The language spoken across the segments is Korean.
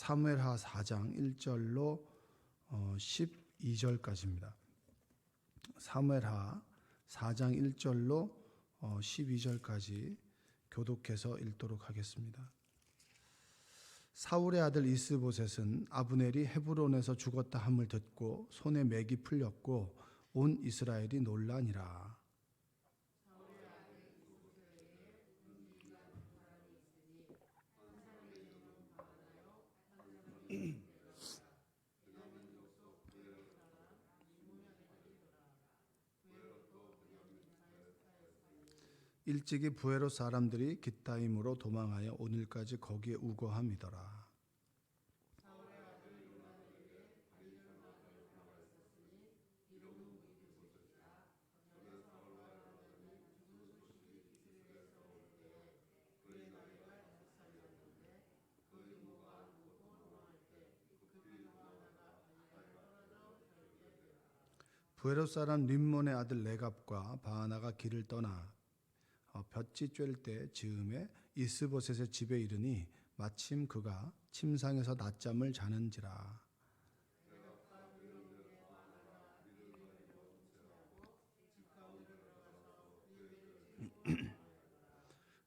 사무엘하 4장 1절로 12절까지입니다. 사무엘하 4장 1절로 12절까지 교독해서 읽도록 하겠습니다. 사울의 아들 이스보셋은 아브넬이 헤브론에서 죽었다 함을 듣고 손에 맥이 풀렸고 온 이스라엘이 놀라니라. 일찍이 부에롯 사람들이 깃다임으로 도망하여 오늘까지 거기에 우거함이더라. 부에롯 사람 림몬의 아들 레갑과 바하나가 길을 떠나 볕이 쬐을 때 즈음에 이스보셋의 집에 이르니 마침 그가 침상에서 낮잠을 자는지라.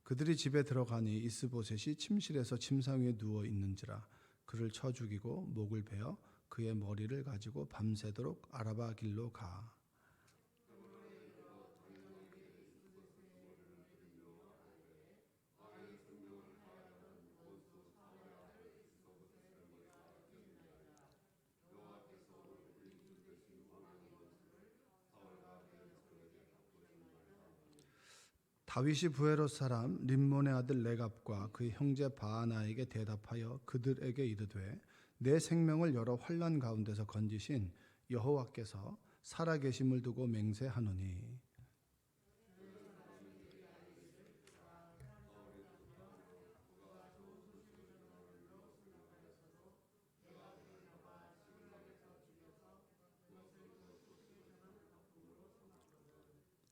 그들이 집에 들어가니 이스보셋이 침실에서 침상 위에 누워 있는지라. 그를 쳐 죽이고 목을 베어 그의 머리를 가지고 밤새도록 아라바 길로 가. 다윗이 부에롯 사람 림몬의 아들 레갑과 그의 형제 바하나에게 대답하여 그들에게 이르되 내 생명을 여러 환난 가운데서 건지신 여호와께서 살아계심을 두고 맹세하노니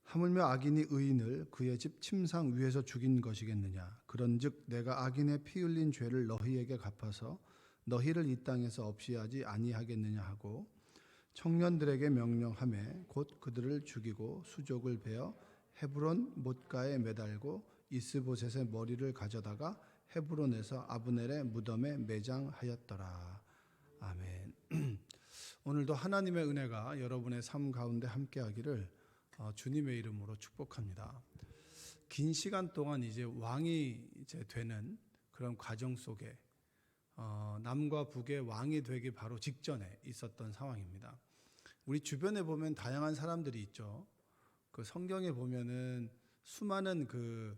하물며 악인이 의인을 그의 집 침상 위에서 죽인 것이겠느냐. 그런즉 내가 악인의 피 흘린 죄를 너희에게 갚아서 너희를 이 땅에서 없이 하지 아니하겠느냐 하고 청년들에게 명령하매 곧 그들을 죽이고 수족을 베어 헤브론 못가에 매달고 이스보셋의 머리를 가져다가 헤브론에서 아브넬의 무덤에 매장하였더라. 아멘. 오늘도 하나님의 은혜가 여러분의 삶 가운데 함께하기를 주님의 이름으로 축복합니다. 긴 시간 동안 이제 왕이 되는 그런 과정 속에 남과 북의 왕이 되기 바로 직전에 있었던 상황입니다. 우리 주변에 보면 다양한 사람들이 있죠. 그 성경에 보면은 수많은 그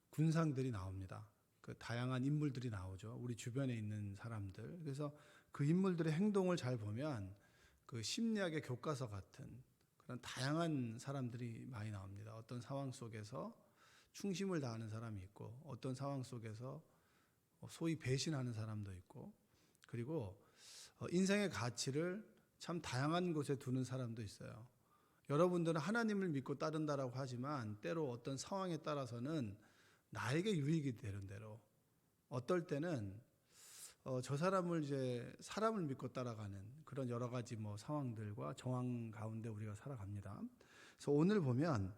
군상들이 나옵니다. 그 다양한 인물들이 나오죠. 우리 주변에 있는 사람들. 그래서 그 인물들의 행동을 잘 보면 그 심리학의 교과서 같은 그런 다양한 사람들이 많이 나옵니다. 어떤 상황 속에서 충심을 다하는 사람이 있고 어떤 상황 속에서 소위 배신하는 사람도 있고 그리고 인생의 가치를 참 다양한 곳에 두는 사람도 있어요. 여러분들은 하나님을 믿고 따른다라고 하지만 때로 어떤 상황에 따라서는 나에게 유익이 되는 대로 어떨 때는 저 사람을 이제 사람을 믿고 따라가는 그런 여러 가지 상황들과 정황 가운데 우리가 살아갑니다. 그래서 오늘 보면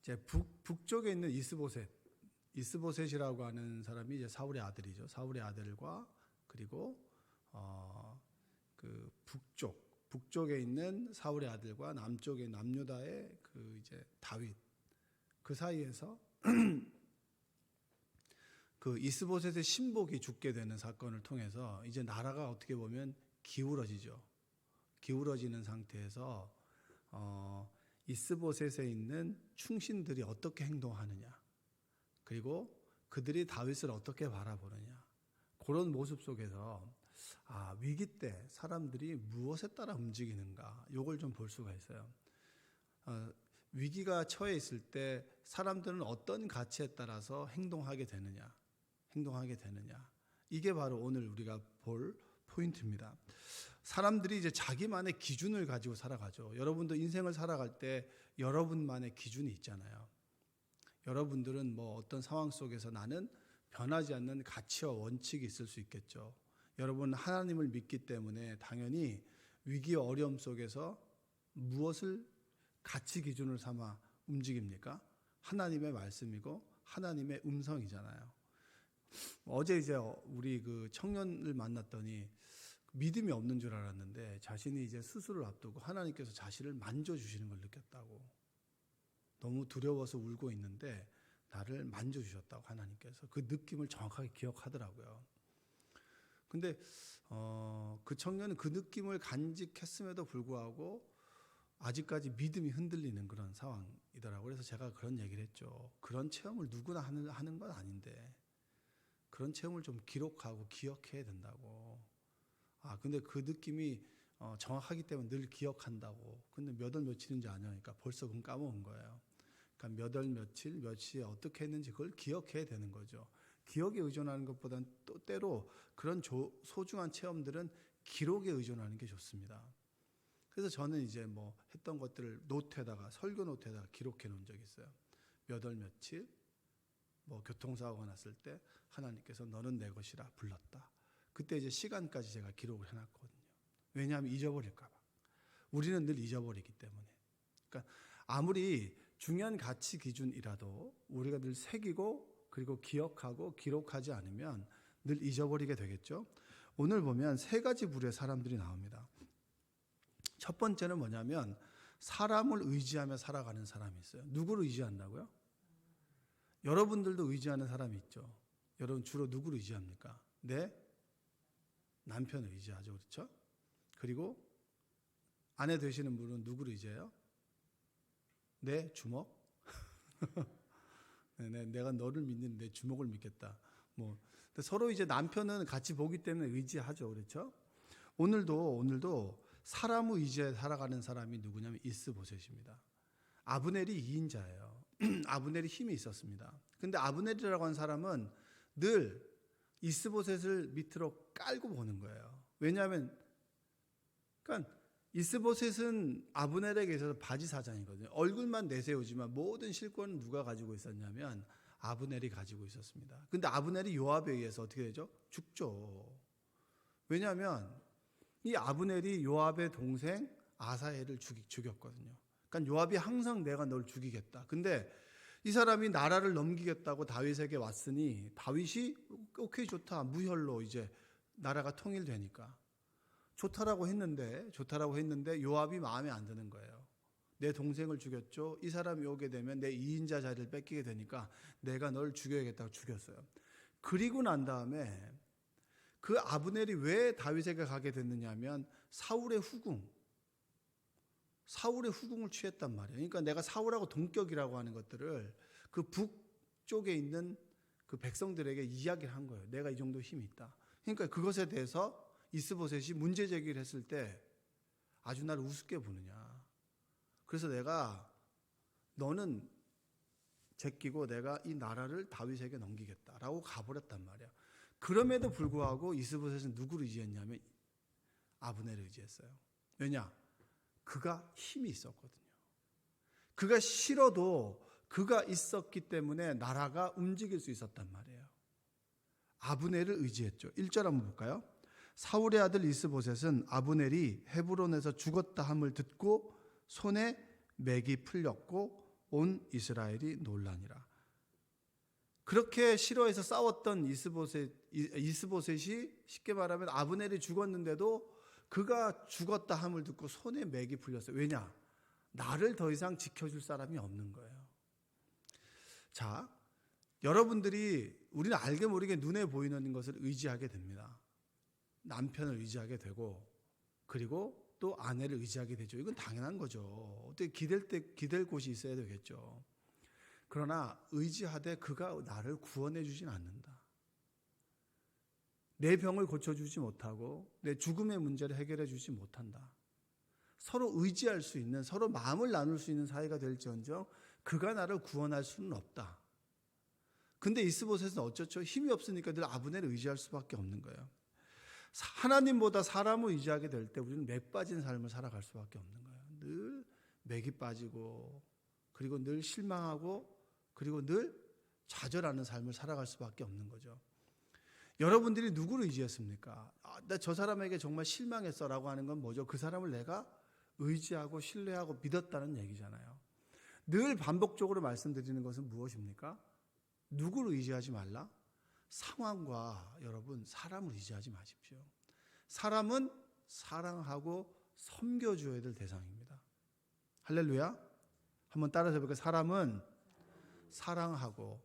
이제 북쪽에 있는 이스보셋이라고 하는 사람이 이제 사울의 아들이죠. 사울의 아들과 그리고 그 북쪽에 있는 사울의 아들과 남쪽에 남유다의 그 이제 다윗 그 사이에서 그 이스보셋의 신복이 죽게 되는 사건을 통해서 이제 나라가 어떻게 보면 기울어지죠. 기울어지는 상태에서 이스보셋에 있는 충신들이 어떻게 행동하느냐, 그리고 그들이 다윗을 어떻게 바라보느냐, 그런 모습 속에서 위기 때 사람들이 무엇에 따라 움직이는가, 이걸 좀 볼 수가 있어요. 위기가 처해 있을 때 사람들은 어떤 가치에 따라서 행동하게 되느냐. 이게 바로 오늘 우리가 볼 포인트입니다. 사람들이 이제 자기만의 기준을 가지고 살아가죠. 여러분도 인생을 살아갈 때 여러분만의 기준이 있잖아요. 여러분들은 어떤 상황 속에서 나는 변하지 않는 가치와 원칙이 있을 수 있겠죠. 여러분 하나님을 믿기 때문에 당연히 위기와 어려움 속에서 무엇을 가치 기준을 삼아 움직입니까? 하나님의 말씀이고 하나님의 음성이잖아요. 어제 이제 우리 그 청년을 만났더니 믿음이 없는 줄 알았는데 자신이 이제 수술을 앞두고 하나님께서 자신을 만져주시는 걸 느꼈다고. 너무 두려워서 울고 있는데 나를 만져주셨다고 하나님께서. 그 느낌을 정확하게 기억하더라고요. 근데 그 청년은 그 느낌을 간직했음에도 불구하고 아직까지 믿음이 흔들리는 그런 상황이더라고요. 그래서 제가 그런 얘기를 했죠. 그런 체험을 누구나 하는 건 아닌데 그런 체험을 좀 기록하고 기억해야 된다고. 근데 그 느낌이 정확하기 때문에 늘 기억한다고. 근데 몇 월 며칠인지 아냐니까 벌써 그건 까먹은 거예요. 그러니까 몇 월 며칠 몇 시에 어떻게 했는지 그걸 기억해야 되는 거죠. 기억에 의존하는 것보다는 또 때로 그런 소중한 체험들은 기록에 의존하는 게 좋습니다. 그래서 저는 이제 뭐 했던 것들을 노트에다가 설교 노트에다가 기록해 놓은 적이 있어요. 몇 월 며칠 뭐 교통사고가 났을 때 하나님께서 너는 내 것이라 불렀다. 그때 이제 시간까지 제가 기록을 해놨거든요. 왜냐하면 잊어버릴까 봐. 우리는 늘 잊어버리기 때문에. 그러니까 아무리 중요한 가치 기준이라도 우리가 늘 새기고 그리고 기억하고 기록하지 않으면 늘 잊어버리게 되겠죠. 오늘 보면 세 가지 부류의 사람들이 나옵니다. 첫 번째는 뭐냐면 사람을 의지하며 살아가는 사람이 있어요. 누구를 의지한다고요? 여러분들도 의지하는 사람이 있죠. 여러분 주로 누구를 의지합니까? 내 남편을 의지하죠. 그렇죠? 그리고 아내 되시는 분은 누구를 의지해요? 내 주먹? 내가 너를 믿는 내 주먹을 믿겠다. 서로 이제 남편은 같이 보기 때문에 의지하죠. 그렇죠? 오늘도 사람을 의지해 살아가는 사람이 누구냐면 이스보셋입니다. 아브넬이 2인자예요. 아브넬이 힘이 있었습니다. 근데 아브넬이라고 하는 사람은 늘 이스보셋을 밑으로 깔고 보는 거예요. 왜냐하면 그러니까 이스보셋은 아브넬에게 있어서 바지 사장이거든요. 얼굴만 내세우지만 모든 실권은 누가 가지고 있었냐면 아브넬이 가지고 있었습니다. 근데 아브넬이 요압에 의해서 어떻게 되죠? 죽죠. 왜냐하면 이 아브넬이 요압의 동생 아사헬을 죽였거든요. 그러니까 요압이 항상 내가 널 죽이겠다. 근데 이 사람이 나라를 넘기겠다고 다윗에게 왔으니 다윗이 오케이 좋다. 무혈로 이제 나라가 통일되니까. 좋다라고 했는데 요압이 마음에 안 드는 거예요. 내 동생을 죽였죠. 이 사람이 오게 되면 내 2인자 자리를 뺏기게 되니까 내가 널 죽여야겠다고 죽였어요. 그리고 난 다음에 그 아브넬이 왜 다윗에게 가게 됐느냐면 사울의 후궁을 취했단 말이에요. 그러니까 내가 사울하고 동격이라고 하는 것들을 그 북쪽에 있는 그 백성들에게 이야기를 한 거예요. 내가 이 정도 힘이 있다. 그러니까 그것에 대해서 이스보셋이 문제 제기를 했을 때 아주 나를 우습게 보느냐. 그래서 너는 제끼고 내가 이 나라를 다윗에게 넘기겠다라고 가버렸단 말이야. 그럼에도 불구하고 이스보셋은 누구를 의지했냐면 아브넬을 의지했어요. 왜냐? 그가 힘이 있었거든요. 그가 싫어도 그가 있었기 때문에 나라가 움직일 수 있었단 말이에요. 아브넬을 의지했죠. 1절 한번 볼까요? 사울의 아들 이스보셋은 아브넬이 헤브론에서 죽었다 함을 듣고 손에 맥이 풀렸고 온 이스라엘이 놀라니라. 그렇게 싫어해서 싸웠던 이스보셋이 쉽게 말하면 아브넬이 죽었는데도 그가 죽었다 함을 듣고 손에 맥이 풀렸어요. 왜냐? 나를 더 이상 지켜줄 사람이 없는 거예요. 자, 여러분들이 우리는 알게 모르게 눈에 보이는 것을 의지하게 됩니다. 남편을 의지하게 되고 그리고 또 아내를 의지하게 되죠. 이건 당연한 거죠. 어떻게 기댈 곳이 있어야 되겠죠. 그러나 의지하되 그가 나를 구원해 주진 않는다. 내 병을 고쳐주지 못하고 내 죽음의 문제를 해결해 주지 못한다. 서로 의지할 수 있는, 서로 마음을 나눌 수 있는 사이가 될지언정 그가 나를 구원할 수는 없다. 근데 이스보셋은 어쩌죠? 힘이 없으니까 늘 아브넬을 의지할 수밖에 없는 거예요. 하나님보다 사람을 의지하게 될 때 우리는 맥 빠진 삶을 살아갈 수밖에 없는 거예요. 늘 맥이 빠지고 그리고 늘 실망하고 그리고 늘 좌절하는 삶을 살아갈 수밖에 없는 거죠. 여러분들이 누구를 의지했습니까? 나 저 사람에게 정말 실망했어라고 하는 건 뭐죠? 그 사람을 내가 의지하고 신뢰하고 믿었다는 얘기잖아요. 늘 반복적으로 말씀드리는 것은 무엇입니까? 누구를 의지하지 말라? 상황과 여러분 사람을 의지하지 마십시오. 사람은 사랑하고 섬겨줘야 될 대상입니다. 할렐루야. 한번 따라서 해볼까요? 사람은 사랑하고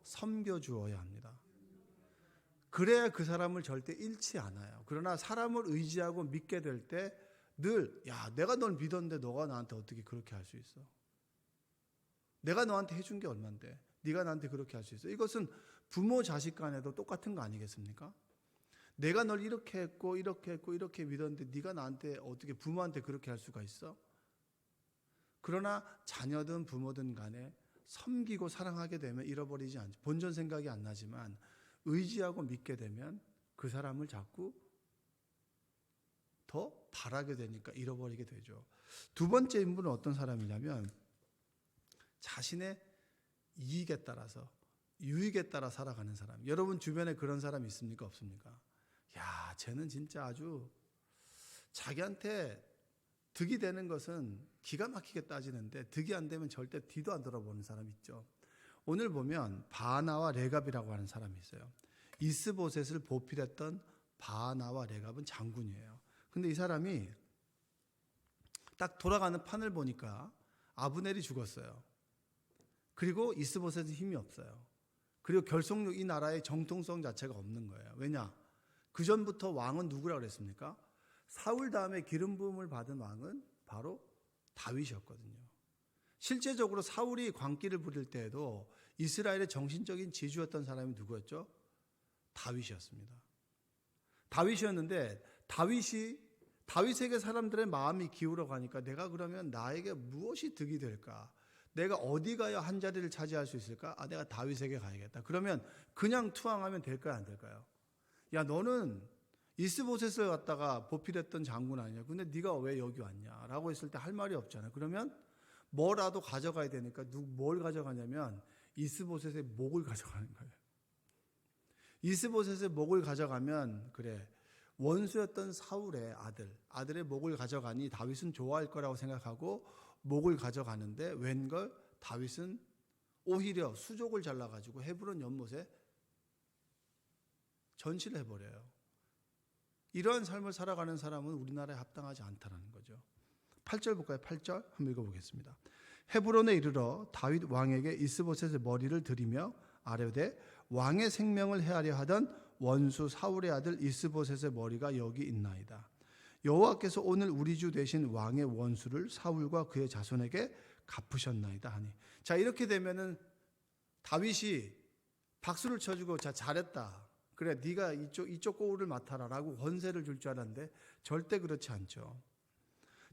섬겨주어야 합니다. 그래야 그 사람을 절대 잃지 않아요. 그러나 사람을 의지하고 믿게 될 때 늘 내가 널 믿었는데 너가 나한테 어떻게 그렇게 할 수 있어? 내가 너한테 해준 게 얼만데 네가 나한테 그렇게 할 수 있어? 이것은 부모 자식 간에도 똑같은 거 아니겠습니까? 내가 널 이렇게 했고 이렇게 했고 이렇게 믿었는데 네가 나한테 어떻게 부모한테 그렇게 할 수가 있어? 그러나 자녀든 부모든 간에 섬기고 사랑하게 되면 잃어버리지 않죠. 본전 생각이 안 나지만 의지하고 믿게 되면 그 사람을 자꾸 더 바라게 되니까 잃어버리게 되죠. 두 번째 인물은 어떤 사람이냐면 자신의 이익에 따라서 유익에 따라 살아가는 사람. 여러분 주변에 그런 사람 있습니까? 없습니까? 쟤는 진짜 아주 자기한테 득이 되는 것은 기가 막히게 따지는데 득이 안 되면 절대 뒤도 안 돌아보는 사람 있죠. 오늘 보면 바나와 레갑이라고 하는 사람이 있어요. 이스보셋을 보필했던 바나와 레갑은 장군이에요. 근데 이 사람이 딱 돌아가는 판을 보니까 아브넬이 죽었어요. 그리고 이스보셋은 힘이 없어요. 그리고 결속력 이 나라의 정통성 자체가 없는 거예요. 왜냐? 그 전부터 왕은 누구라고 그랬습니까? 사울 다음에 기름 부음을 받은 왕은 바로 다윗이었거든요. 실제적으로 사울이 광기를 부릴 때에도 이스라엘의 정신적인 지주였던 사람이 누구였죠? 다윗이었습니다. 다윗이었는데 다윗에게 사람들의 마음이 기울어 가니까 내가 그러면 나에게 무엇이 득이 될까? 내가 어디 가야 한 자리를 차지할 수 있을까? 내가 다윗에게 가야겠다. 그러면 그냥 투항하면 될까요? 안 될까요? 너는 이스보셋을 갖다가 보필했던 장군 아니냐? 근데 네가 왜 여기 왔냐? 라고 했을 때 할 말이 없잖아요. 그러면 뭐라도 가져가야 되니까 뭘 가져가냐면 이스보셋의 목을 가져가는 거예요. 이스보셋의 목을 가져가면 원수였던 사울의 아들의 목을 가져가니 다윗은 좋아할 거라고 생각하고 목을 가져가는데 웬걸 다윗은 오히려 수족을 잘라가지고 헤브론 연못에 전시를 해버려요. 이러한 삶을 살아가는 사람은 우리나라에 합당하지 않다는 거죠. 8절 볼까요? 8절 한번 읽어보겠습니다. 헤브론에 이르러 다윗 왕에게 이스보셋의 머리를 들이며 아뢰되 왕의 생명을 해하려 하던 원수 사울의 아들 이스보셋의 머리가 여기 있나이다. 여호와께서 오늘 우리 주 되신 왕의 원수를 사울과 그의 자손에게 갚으셨나이다 하니. 자, 이렇게 되면은 다윗이 박수를 쳐주고 잘했다. 그래, 네가 이쪽 고울을 맡아라라고 권세를 줄 줄 알았는데 절대 그렇지 않죠.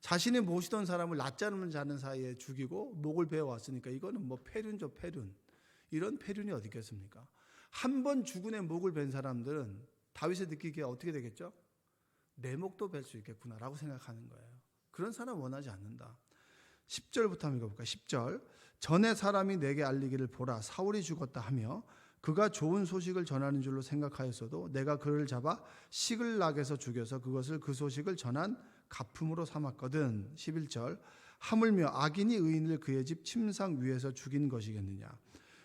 자신이 모시던 사람을 낮잠을 자는 사이에 죽이고 목을 베어 왔으니까 이거는 패륜죠, 패륜. 이런 패륜이 어디 있겠습니까? 한 번 죽은 애 목을 벤 사람들은 다윗이 느끼기에 어떻게 되겠죠? 내 목도 벨 수 있겠구나라고 생각하는 거예요. 그런 사람 원하지 않는다. 10절부터 한번 읽어볼까요? 10절. 전에 사람이 내게 알리기를 보라 사울이 죽었다 하며 그가 좋은 소식을 전하는 줄로 생각하였어도 내가 그를 잡아 시글락에서 죽여서 그것을 그 소식을 전한 가품으로 삼았거든. 11절. 하물며 악인이 의인을 그의 집 침상 위에서 죽인 것이겠느냐.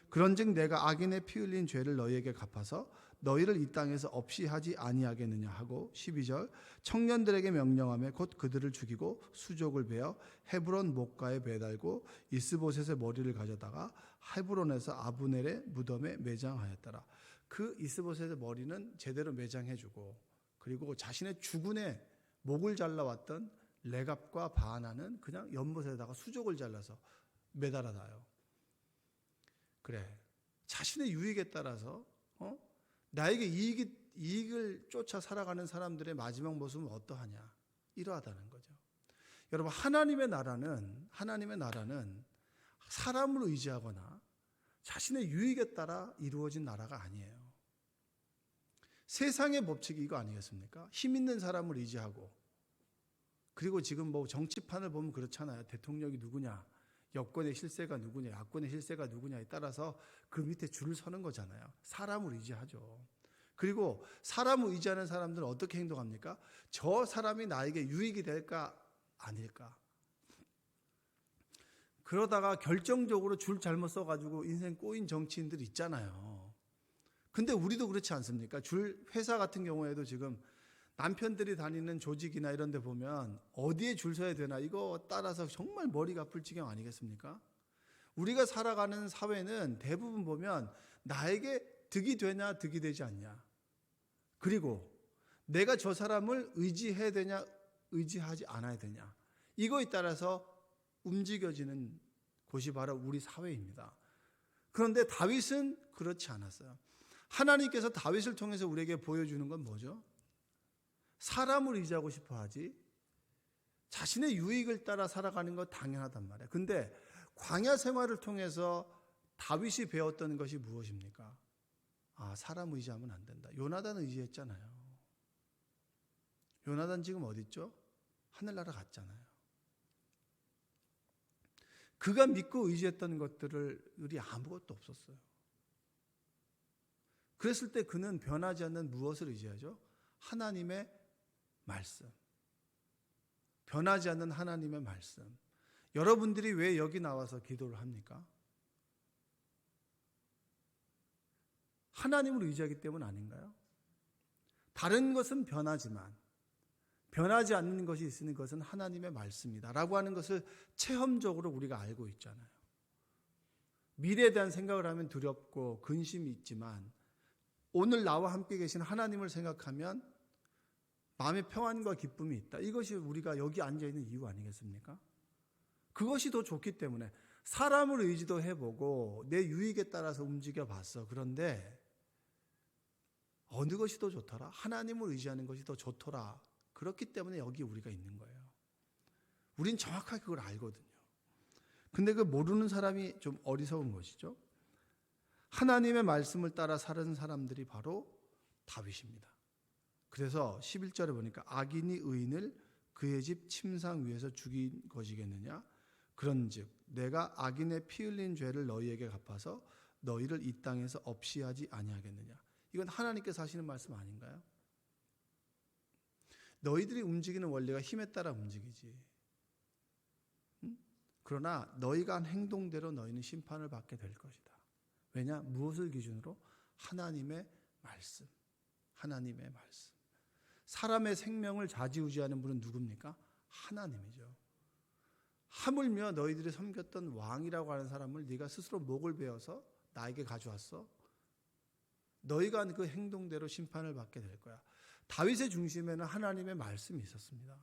그런즉 내가 악인의 피 흘린 죄를 너희에게 갚아서 너희를 이 땅에서 없이 하지 아니하겠느냐 하고 12절. 청년들에게 명령하며 곧 그들을 죽이고 수족을 베어 헤브론 목가에 매달고 이스보셋의 머리를 가져다가 헤브론에서 아브넬의 무덤에 매장하였더라. 그 이스보셋의 머리는 제대로 매장해주고 그리고 자신의 죽은 애 목을 잘라왔던 레갑과 바나는 그냥 연못에다가 수족을 잘라서 매달아놔요. 그래, 자신의 유익에 따라서 나에게 이익을 쫓아 살아가는 사람들의 마지막 모습은 어떠하냐? 이러하다는 거죠. 여러분, 하나님의 나라는 사람을 의지하거나 자신의 유익에 따라 이루어진 나라가 아니에요. 세상의 법칙이 이거 아니겠습니까? 힘 있는 사람을 의지하고 그리고 지금 정치판을 보면 그렇잖아요. 대통령이 누구냐? 여권의 실세가 누구냐, 야권의 실세가 누구냐에 따라서 그 밑에 줄을 서는 거잖아요. 사람을 의지하죠. 그리고 사람을 의지하는 사람들은 어떻게 행동합니까? 저 사람이 나에게 유익이 될까 아닐까. 그러다가 결정적으로 줄 잘못 써가지고 인생 꼬인 정치인들 있잖아요. 근데 우리도 그렇지 않습니까? 회사 같은 경우에도 지금 남편들이 다니는 조직이나 이런 데 보면 어디에 줄 서야 되나 이거 따라서 정말 머리가 아플 지경 아니겠습니까? 우리가 살아가는 사회는 대부분 보면 나에게 득이 되냐 득이 되지 않냐, 그리고 내가 저 사람을 의지해야 되냐 의지하지 않아야 되냐, 이거에 따라서 움직여지는 곳이 바로 우리 사회입니다. 그런데 다윗은 그렇지 않았어요. 하나님께서 다윗을 통해서 우리에게 보여주는 건 뭐죠? 사람을 의지하고 싶어 하지 자신의 유익을 따라 살아가는 것 당연하단 말이에요. 근데 광야 생활을 통해서 다윗이 배웠던 것이 무엇입니까? 사람 의지하면 안 된다. 요나단 의지했잖아요. 요나단 지금 어디 있죠? 하늘나라 갔잖아요. 그가 믿고 의지했던 것들이 아무것도 없었어요. 그랬을 때 그는 변하지 않는 무엇을 의지하죠? 하나님의 말씀. 변하지 않는 하나님의 말씀. 여러분들이 왜 여기 나와서 기도를 합니까? 하나님을 의지하기 때문 아닌가요? 다른 것은 변하지만 변하지 않는 것이 있으니 그것은 하나님의 말씀이다 라고 하는 것을 체험적으로 우리가 알고 있잖아요. 미래에 대한 생각을 하면 두렵고 근심이 있지만 오늘 나와 함께 계신 하나님을 생각하면 마음의 평안과 기쁨이 있다. 이것이 우리가 여기 앉아있는 이유 아니겠습니까? 그것이 더 좋기 때문에 사람을 의지도 해보고 내 유익에 따라서 움직여봤어. 그런데 어느 것이 더 좋더라? 하나님을 의지하는 것이 더 좋더라. 그렇기 때문에 여기 우리가 있는 거예요. 우린 정확하게 그걸 알거든요. 근데 그 모르는 사람이 좀 어리석은 것이죠. 하나님의 말씀을 따라 사는 사람들이 바로 다윗입니다. 그래서 11절에 보니까 악인이 의인을 그의 집 침상 위에서 죽인 것이겠느냐? 그런즉 내가 악인의 피 흘린 죄를 너희에게 갚아서 너희를 이 땅에서 없이 하지 아니하겠느냐? 이건 하나님께서 하시는 말씀 아닌가요? 너희들이 움직이는 원리가 힘에 따라 움직이지. 그러나 너희가 한 행동대로 너희는 심판을 받게 될 것이다. 왜냐? 무엇을 기준으로? 하나님의 말씀. 하나님의 말씀. 사람의 생명을 좌지우지하는 분은 누굽니까? 하나님이죠. 하물며 너희들이 섬겼던 왕이라고 하는 사람을 네가 스스로 목을 베어서 나에게 가져왔어. 너희가 한 그 행동대로 심판을 받게 될 거야. 다윗의 중심에는 하나님의 말씀이 있었습니다.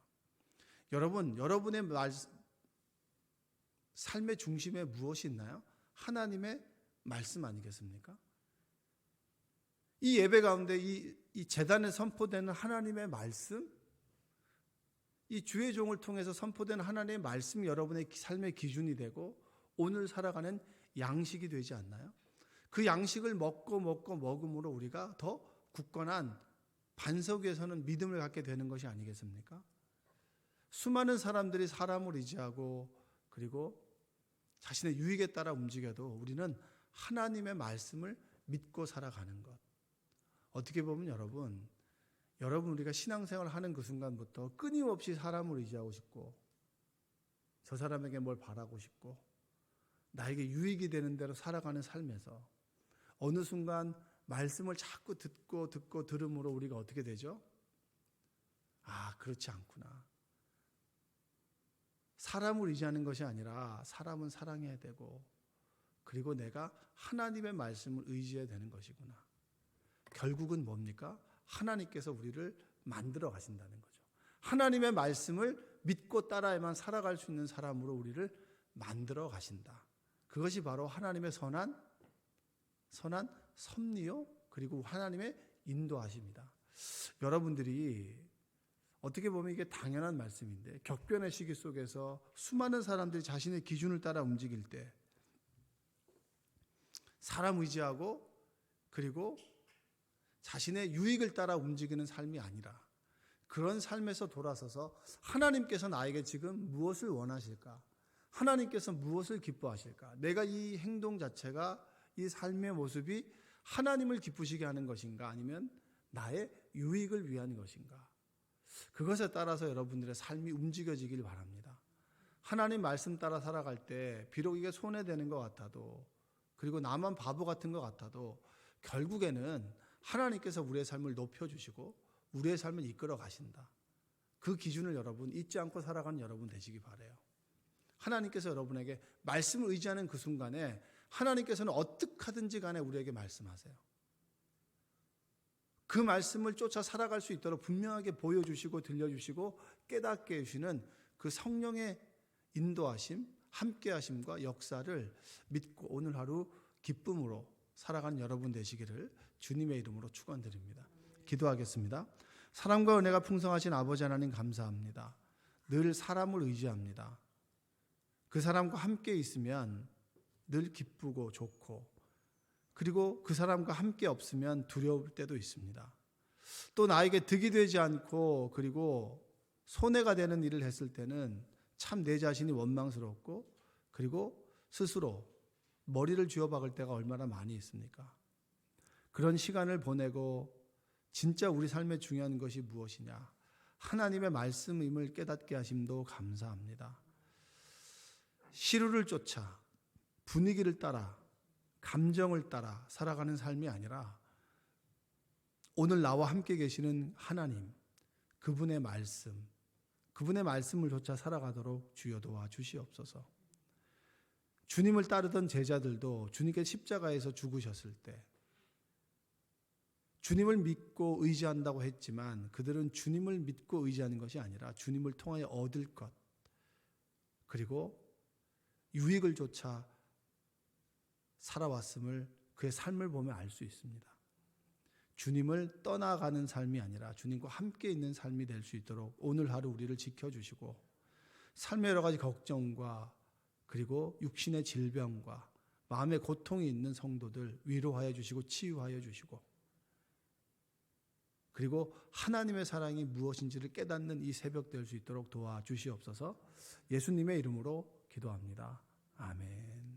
여러분, 여러분의 삶의 중심에 무엇이 있나요? 하나님의 말씀 아니겠습니까? 이 예배 가운데 이 제단에 선포되는 하나님의 말씀, 이 주의 종을 통해서 선포되는 하나님의 말씀이 여러분의 삶의 기준이 되고 오늘 살아가는 양식이 되지 않나요? 그 양식을 먹음으로 우리가 더 굳건한 반석 위에서는 믿음을 갖게 되는 것이 아니겠습니까? 수많은 사람들이 사람을 의지하고 그리고 자신의 유익에 따라 움직여도 우리는 하나님의 말씀을 믿고 살아가는 것. 어떻게 보면 여러분 우리가 신앙생활을 하는 그 순간부터 끊임없이 사람을 의지하고 싶고 저 사람에게 뭘 바라고 싶고 나에게 유익이 되는 대로 살아가는 삶에서 어느 순간 말씀을 자꾸 듣고 들음으로 우리가 어떻게 되죠? 그렇지 않구나. 사람을 의지하는 것이 아니라 사람은 사랑해야 되고 그리고 내가 하나님의 말씀을 의지해야 되는 것이구나. 결국은 뭡니까? 하나님께서 우리를 만들어 가신다는 거죠. 하나님의 말씀을 믿고 따라야만 살아갈 수 있는 사람으로 우리를 만들어 가신다. 그것이 바로 하나님의 선한 섭리요 그리고 하나님의 인도하심이다. 여러분들이 어떻게 보면 이게 당연한 말씀인데 격변의 시기 속에서 수많은 사람들이 자신의 기준을 따라 움직일 때 사람 의지하고 그리고 자신의 유익을 따라 움직이는 삶이 아니라 그런 삶에서 돌아서서 하나님께서 나에게 지금 무엇을 원하실까? 하나님께서 무엇을 기뻐하실까? 내가 이 행동 자체가, 이 삶의 모습이 하나님을 기쁘시게 하는 것인가? 아니면 나의 유익을 위한 것인가? 그것에 따라서 여러분들의 삶이 움직여지길 바랍니다. 하나님 말씀 따라 살아갈 때 비록 이게 손해되는 것 같아도, 그리고 나만 바보 같은 것 같아도 결국에는 하나님께서 우리의 삶을 높여주시고 우리의 삶을 이끌어 가신다. 그 기준을 여러분 잊지 않고 살아가는 여러분 되시기 바라요. 하나님께서 여러분에게 말씀을 의지하는 그 순간에 하나님께서는 어떻게 하든지 간에 우리에게 말씀하세요. 그 말씀을 쫓아 살아갈 수 있도록 분명하게 보여주시고 들려주시고 깨닫게 해주시는 그 성령의 인도하심, 함께하심과 역사를 믿고 오늘 하루 기쁨으로 살아가는 여러분 되시기를 주님의 이름으로 축원드립니다. 기도하겠습니다. 사랑과 은혜가 풍성하신 아버지 하나님 감사합니다. 늘 사람을 의지합니다. 그 사람과 함께 있으면 늘 기쁘고 좋고, 그리고 그 사람과 함께 없으면 두려울 때도 있습니다. 또 나에게 득이 되지 않고 그리고 손해가 되는 일을 했을 때는 참 내 자신이 원망스럽고, 그리고 스스로 머리를 쥐어박을 때가 얼마나 많이 있습니까? 그런 시간을 보내고 진짜 우리 삶에 중요한 것이 무엇이냐? 하나님의 말씀임을 깨닫게 하심도 감사합니다. 시류를 쫓아 분위기를 따라 감정을 따라 살아가는 삶이 아니라 오늘 나와 함께 계시는 하나님, 그분의 말씀을 쫓아 살아가도록 주여 도와주시옵소서. 주님을 따르던 제자들도 주님께 십자가에서 죽으셨을 때 주님을 믿고 의지한다고 했지만 그들은 주님을 믿고 의지하는 것이 아니라 주님을 통하여 얻을 것, 그리고 유익을 쫓아 살아왔음을 그의 삶을 보면 알 수 있습니다. 주님을 떠나가는 삶이 아니라 주님과 함께 있는 삶이 될 수 있도록 오늘 하루 우리를 지켜주시고, 삶의 여러 가지 걱정과 그리고 육신의 질병과 마음의 고통이 있는 성도들 위로하여 주시고 치유하여 주시고, 그리고 하나님의 사랑이 무엇인지를 깨닫는 이 새벽 될 수 있도록 도와주시옵소서. 예수님의 이름으로 기도합니다. 아멘.